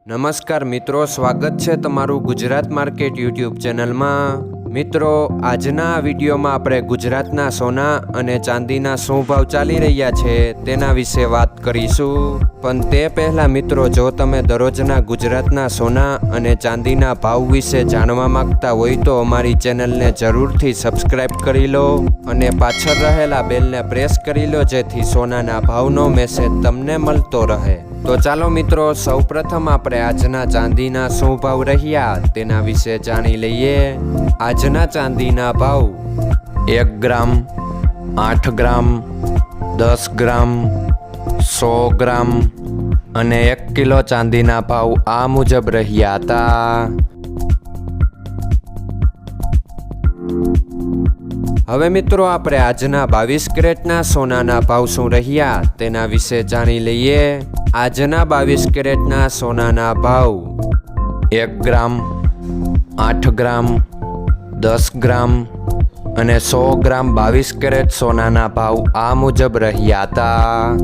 નમસ્કાર મિત્રો, સ્વાગત છે તમારું ગુજરાત માર્કેટ યુટ્યુબ ચેનલમાં। મિત્રો, આજના આ વિડીયોમાં આપણે ગુજરાતના સોના અને ચાંદીના શું ભાવ ચાલી રહ્યા છે તેના વિશે વાત કરીશું। પણ તે પહેલાં મિત્રો, જો તમે દરરોજના ગુજરાતના સોના અને ચાંદીના ભાવ વિશે જાણવા માંગતા હોય તો અમારી ચેનલને જરૂરથી સબસ્ક્રાઈબ કરી લો અને પાછળ રહેલા બેલને પ્રેસ કરી લો, જેથી સોનાના ભાવનો મેસેજ તમને મળતો રહે। તો ચાલો મિત્રો, સૌપ્રથમ આપણે આજના ચાંદીના શું ભાવ રહ્યા તેના વિશે જાણી લઈએ। આજના ચાંદીના ભાવ 1 ગ્રામ, 8 ગ્રામ, 10 ગ્રામ, 100 ગ્રામ અને 1 કિલો ચાંદીના ભાવ આ મુજબ રહ્યા હતા। હવે મિત્રો, આપણે આજના 22 કેરેટના સોનાના ભાવ શું રહ્યા તેના વિશે જાણી લઈએ। આજના 22 કેરેટના સોનાના ભાવ 1 ગ્રામ, 8 ગ્રામ, 10 ગ્રામ અને 100 ગ્રામ 22 કેરેટ સોનાના ભાવ આ મુજબ રહ્યા હતા।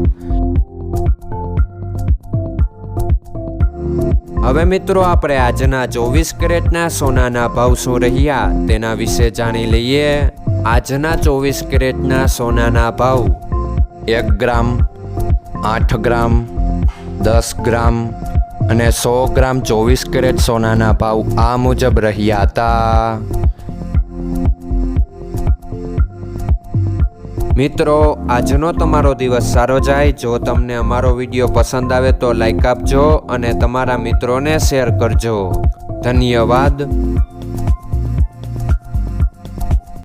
હવે મિત્રો, આપણે આજના 24 કેરેટના સોનાના ભાવ શું રહ્યા તેના વિશે જાણી લઈએ। આજના 24 કેરેટના સોનાના ભાવ 1 ગ્રામ, 8 ગ્રામ, 10 ગ્રામ અને 100 ગ્રામ 24 કેરેટ સોનાના ભાવ આ મુજબ રહ્યા હતા। મિત્રો, આજનો તમારો દિવસ સારો જાય। જો તમને અમારો વિડીયો પસંદ આવે તો લાઈક આપજો અને તમારા મિત્રોને શેર કરજો। ધન્યવાદ।